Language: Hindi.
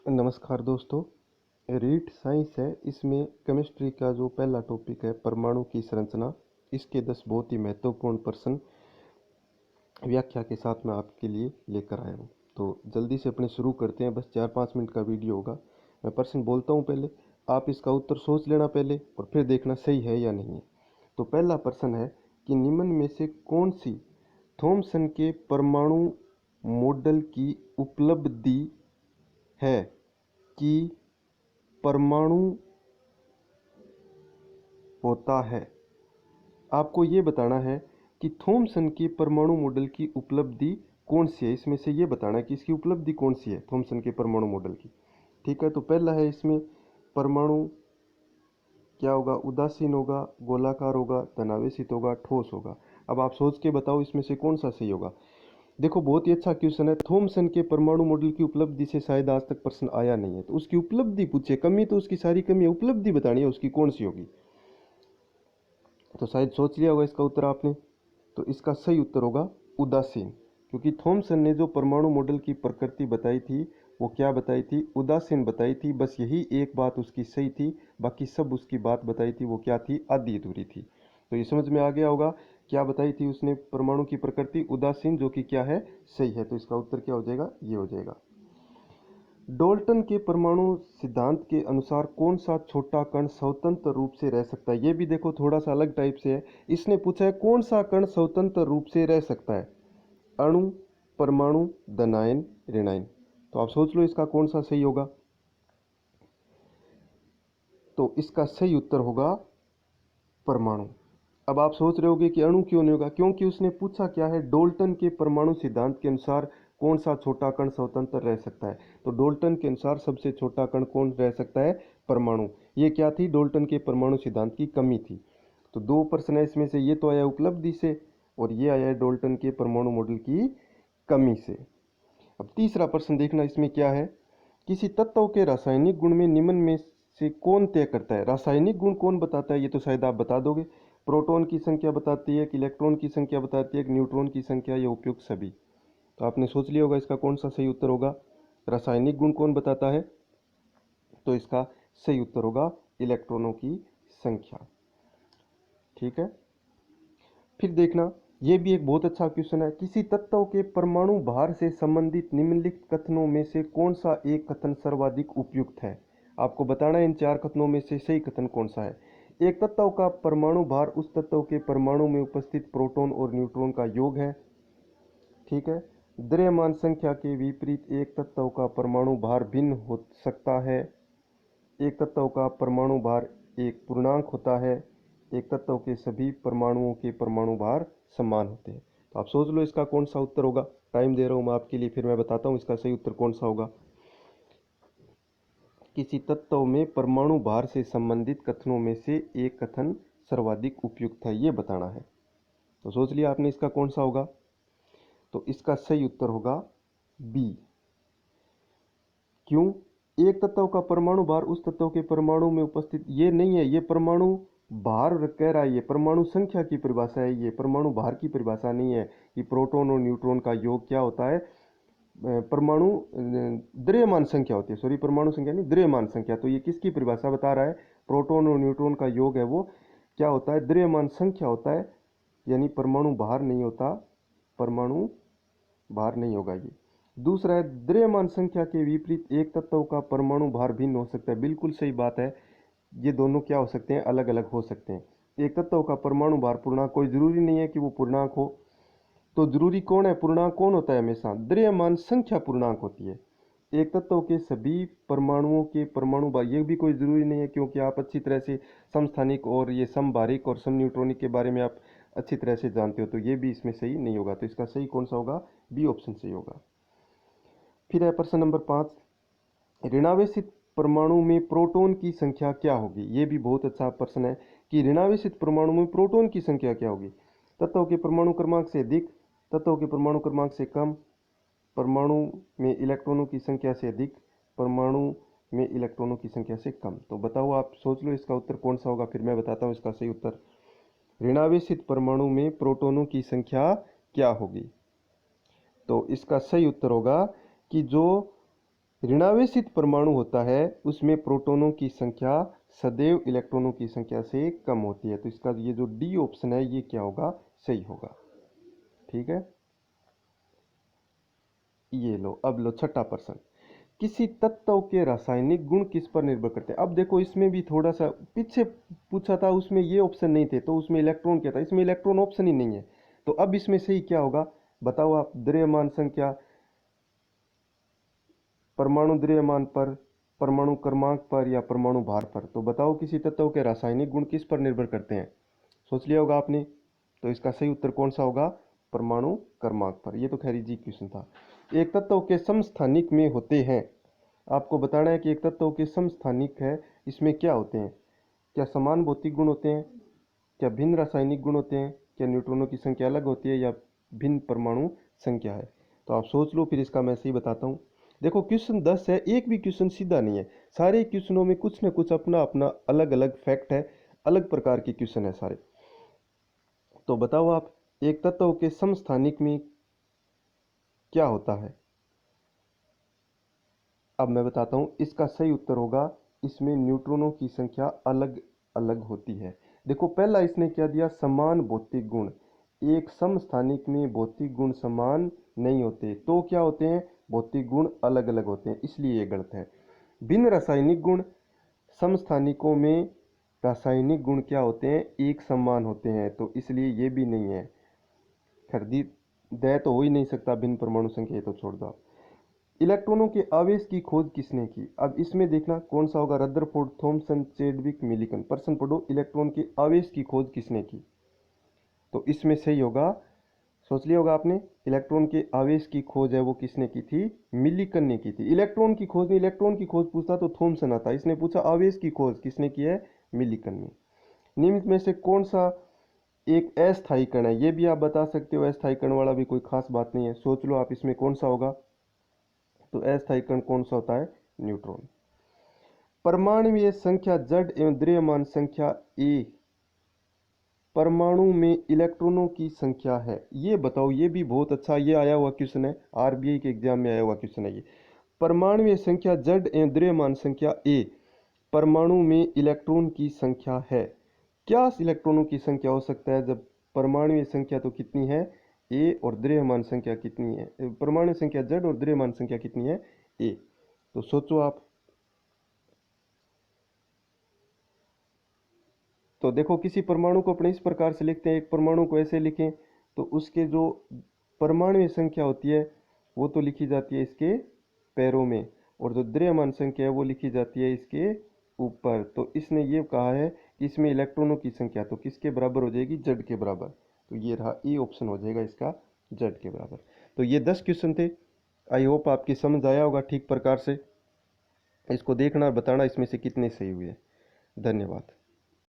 नमस्कार दोस्तों। रीट साइंस है, इसमें केमिस्ट्री का जो पहला टॉपिक है परमाणु की संरचना, इसके 10 बहुत ही महत्वपूर्ण प्रश्न व्याख्या के साथ मैं आपके लिए लेकर आया हूँ। तो जल्दी से अपने शुरू करते हैं। बस 4-5 मिनट का वीडियो होगा। मैं प्रश्न बोलता हूँ, पहले आप इसका उत्तर सोच लेना पहले और फिर देखना सही है या नहीं है। तो पहला प्रश्न है कि निम्न में से कौन सी थॉमसन के परमाणु मॉडल की उपलब्धि है कि परमाणु होता है। आपको ये बताना है कि थॉमसन के परमाणु मॉडल की उपलब्धि कौन सी है। इसमें से ये बताना है कि इसकी उपलब्धि कौन सी है थॉमसन के परमाणु मॉडल की। ठीक है, तो पहला है इसमें परमाणु क्या होगा, उदासीन होगा, गोलाकार होगा, धनावेशित होगा, ठोस होगा। अब आप सोच के बताओ इसमें से कौन सा सही होगा। देखो, बहुत ही अच्छा क्वेश्चन है। थॉमसन के परमाणु मॉडल की उपलब्धि से शायद आज तक प्रश्न आया नहीं है, तो उसकी उपलब्धि पूछे, कमी तो उसकी सारी कमी है, उपलब्धि बतानी है उसकी कौन सी होगी। तो शायद सोच लिया होगा इसका उत्तर आपने। तो इसका सही उत्तर होगा उदासीन, क्योंकि थॉमसन ने जो परमाणु मॉडल की प्रकृति बताई थी वो क्या बताई थी, उदासीन बताई थी। बस यही एक बात उसकी सही थी, बाकी सब उसकी बात बताई थी वो क्या थी, आधी अधूरी थी। तो ये समझ में आ गया होगा क्या बताई थी उसने, परमाणु की प्रकृति उदासीन, जो कि क्या है, सही है। तो इसका उत्तर क्या हो जाएगा, ये हो जाएगा। डाल्टन के परमाणु सिद्धांत के अनुसार कौन सा छोटा कण स्वतंत्र रूप से रह सकता है। ये भी देखो थोड़ा सा अलग टाइप से है। इसने पूछा है कौन सा कण स्वतंत्र रूप से रह सकता है, अणु, परमाणु, धनायन, ऋणायन। तो आप सोच लो इसका कौन सा सही होगा। तो इसका सही उत्तर होगा परमाणु। अब आप सोच रहे होगे कि अणु क्यों नहीं होगा, क्योंकि उसने पूछा क्या है, डाल्टन के परमाणु सिद्धांत के अनुसार कौन सा छोटा कण स्वतंत्र रह सकता है। तो डाल्टन के अनुसार सबसे छोटा कण कौन रह सकता है, परमाणु। ये क्या थी, डाल्टन के परमाणु सिद्धांत की कमी थी। तो दो प्रश्न है इसमें से, ये तो आया उपलब्धि से और ये आया है डाल्टन के परमाणु मॉडल की कमी से। अब तीसरा प्रश्न देखना, इसमें क्या है, किसी तत्व के रासायनिक गुण में निम्न में से कौन तय करता है। रासायनिक गुण कौन बताता है, ये तो शायद आप बता दोगे। प्रोटॉन की संख्या बताती है, कि इलेक्ट्रॉन की संख्या बताती है, कि न्यूट्रॉन की संख्या, या उपयुक्त सभी। तो आपने सोच लिया होगा इसका कौन सा सही उत्तर होगा। रासायनिक गुण कौन बताता है, तो इसका सही उत्तर होगा इलेक्ट्रॉनों की संख्या। ठीक है, फिर देखना, यह भी एक बहुत अच्छा क्वेश्चन है। किसी तत्व के परमाणु भार से संबंधित निम्नलिखित कथनों में से कौन सा एक कथन सर्वाधिक उपयुक्त है। आपको बताना है इन 4 कथनों में से सही कथन कौन सा है। एक तत्व का परमाणु भार उस तत्व के परमाणु में उपस्थित प्रोटॉन और न्यूट्रॉन का योग है। ठीक है, द्रव्यमान संख्या के विपरीत एक तत्व का परमाणु भार भिन्न हो सकता है। एक तत्व का परमाणु भार एक पूर्णांक होता है। एक तत्व के सभी परमाणुओं के परमाणु भार समान होते हैं। तो आप सोच लो इसका कौन सा उत्तर होगा। टाइम दे रहा हूं मैं आपके लिए, फिर मैं बताता हूं इसका सही उत्तर कौन सा होगा। किसी तत्व में परमाणु भार से संबंधित कथनों में से एक कथन सर्वाधिक उपयुक्त है, ये बताना है। तो सोच लिया आपने इसका कौन सा होगा। तो इसका सही उत्तर होगा बी। क्यों, एक तत्व का परमाणु भार उस तत्व के परमाणु में उपस्थित, ये नहीं है, ये परमाणु भार कह रहा है, ये परमाणु संख्या की परिभाषा है, ये परमाणु भार की परिभाषा नहीं है कि प्रोटॉन और न्यूट्रॉन का योग क्या होता है। परमाणु द्रव्यमान संख्या होती है, सॉरी परमाणु संख्या नहीं, द्रव्यमान संख्या। तो ये किसकी परिभाषा बता रहा है, प्रोटॉन और न्यूट्रॉन का योग है वो क्या होता है, द्रव्यमान संख्या होता है, यानी परमाणु भार नहीं होता, परमाणु भार नहीं होगा ये। दूसरा है, द्रव्यमान संख्या के विपरीत एक तत्व का परमाणु भार भिन्न हो सकता है। बिल्कुल सही बात है, ये दोनों क्या हो सकते हैं, अलग अलग हो सकते हैं। एक तत्व का परमाणु भार पूर्णांक, कोई जरूरी नहीं है कि वो पूर्णांक हो। तो जरूरी कौन है, पूर्णांक कौन होता है, हमेशा द्रव्यमान संख्या पूर्णांक होती है। एक तत्व के सभी परमाणुओं के परमाणु भार, ये भी कोई जरूरी नहीं है, क्योंकि आप अच्छी तरह से समस्थानिक और ये समभारिक और समन्यूट्रॉनिक के बारे में आप अच्छी तरह से जानते हो। तो ये भी इसमें सही नहीं होगा। तो इसका सही कौन सा होगा, बी ऑप्शन सही होगा। फिर है प्रश्न नंबर 5, ऋणावेशित परमाणु में प्रोटॉन की संख्या क्या होगी। ये भी बहुत अच्छा प्रश्न है कि ऋणावेशित परमाणु में प्रोटॉन की संख्या क्या होगी। तत्व के परमाणु क्रमांक से अधिक, तत्व के परमाणु क्रमांक से कम, परमाणु में इलेक्ट्रॉनों की संख्या से अधिक, परमाणु में इलेक्ट्रॉनों की संख्या से कम। तो बताओ, आप सोच लो इसका उत्तर कौन सा होगा, फिर मैं बताता हूँ इसका सही उत्तर। ऋणावेशित परमाणु में प्रोटॉनों की संख्या क्या होगी। तो इसका सही उत्तर होगा कि जो ऋणावेशित परमाणु होता है उसमें प्रोटॉनों की संख्या सदैव इलेक्ट्रॉनों की संख्या से कम होती है। तो इसका ये जो डी ऑप्शन है ये क्या होगा, सही होगा। ठीक है, ये लो। अब लो छठा प्रश्न, किसी तत्व के रासायनिक गुण किस पर निर्भर करते हैं। अब देखो इसमें भी थोड़ा सा पीछे पूछा था, उसमें ये ऑप्शन नहीं थे तो उसमें इलेक्ट्रॉन क्या था, इसमें इलेक्ट्रॉन ऑप्शन ही नहीं है। तो अब इसमें सही क्या होगा बताओ आप। द्रव्यमान संख्या, परमाणु द्रव्यमान पर, परमाणु क्रमांक पर, या परमाणु भार पर। तो बताओ किसी तत्व के रासायनिक गुण किस पर निर्भर करते हैं। सोच लिया होगा आपने। तो इसका सही उत्तर कौन सा होगा, परमाणु क्रमांक पर। ये तो खैर इजी क्वेश्चन था। एक तत्व के समस्थानिक में होते हैं, आपको बताना है कि एक तत्व के समस्थानिक है, इसमें क्या होते हैं। क्या समान भौतिक गुण होते हैं, क्या भिन्न रासायनिक गुण होते हैं, क्या न्यूट्रॉनों की संख्या अलग होती है, या भिन्न परमाणु संख्या है। तो आप सोच लो, फिर इसका मैं सही बताता हूँ। देखो क्वेश्चन 10 है, एक भी क्वेश्चन सीधा नहीं है, सारे क्वेश्चनों में कुछ न कुछ अपना अपना अलग अलग फैक्ट है, अलग प्रकार के क्वेश्चन है सारे। तो बताओ आप, एक तत्व के समस्थानिक में क्या होता है। अब मैं बताता हूँ, इसका सही उत्तर होगा इसमें न्यूट्रॉनों की संख्या अलग अलग होती है। देखो पहला इसने क्या दिया, समान भौतिक गुण। एक समस्थानिक में भौतिक गुण समान नहीं होते, तो क्या होते हैं, भौतिक गुण अलग अलग होते हैं, इसलिए ये गलत है। भिन्न रासायनिक गुण, समस्थानिकों में रासायनिक गुण क्या होते हैं, एक समान होते हैं, तो इसलिए ये भी नहीं है। खरीदी दे तो हो ही नहीं सकता भिन्न परमाणु संख्या, तो छोड़ दो आप। इलेक्ट्रॉनों के आवेश की खोज किसने की। अब इसमें देखना कौन सा होगा, रदरफोर्ड, थॉमसन, चैडविक, मिलिकन। प्रश्न पढ़ो, इलेक्ट्रॉन के आवेश की खोज किसने की। तो इसमें सही होगा, सोच लिया होगा आपने, इलेक्ट्रॉन के आवेश की खोज है वो किसने की थी, मिलिकन ने की थी। इलेक्ट्रॉन की खोज नहीं, इलेक्ट्रॉन की खोज पूछता तो थॉमसन आता, इसने पूछा आवेश की खोज किसने की है, मिलिकन ने। निम्न में से कौन सा एक अस्थायी कण है, ये भी आप बता सकते हो, अस्थायी कण वाला भी कोई खास बात नहीं है, सोच लो आप इसमें कौन सा होगा। तो अस्थायी कण कौन सा होता है, न्यूट्रॉन। परमाणुीय संख्या Z एवं द्रव्यमान संख्या A, परमाणु में इलेक्ट्रॉनों की संख्या है, ये बताओ। ये भी बहुत अच्छा, ये आया हुआ क्वेश्चन है, आरबीआई के एग्जाम में आया हुआ क्वेश्चन है ये। परमाणुीय संख्या Z एवं द्रव्यमान संख्या A, परमाणु में इलेक्ट्रॉन की संख्या है। क्या इलेक्ट्रॉनों की संख्या हो सकता है, जब परमाणुीय संख्या तो कितनी है A और द्रव्यमान संख्या कितनी है, परमाणु संख्या Z और द्रव्यमान संख्या कितनी है A। तो सोचो आप। तो देखो किसी परमाणु को अपने इस प्रकार से लिखते हैं, एक परमाणु को ऐसे लिखें तो उसके जो परमाणु संख्या होती है वो तो लिखी जाती है इसके पैरों में, और जो द्रव्यमान संख्या है वो लिखी जाती है इसके ऊपर। तो इसने ये कहा है कि इसमें इलेक्ट्रॉनों की संख्या तो किसके बराबर हो जाएगी, जेड के बराबर। तो ये रहा ए ऑप्शन हो जाएगा इसका, जेड के बराबर। तो ये 10 क्वेश्चन थे, आई होप आपकी समझ आया होगा ठीक प्रकार से। इसको देखना और बताना इसमें से कितने सही हुए। धन्यवाद।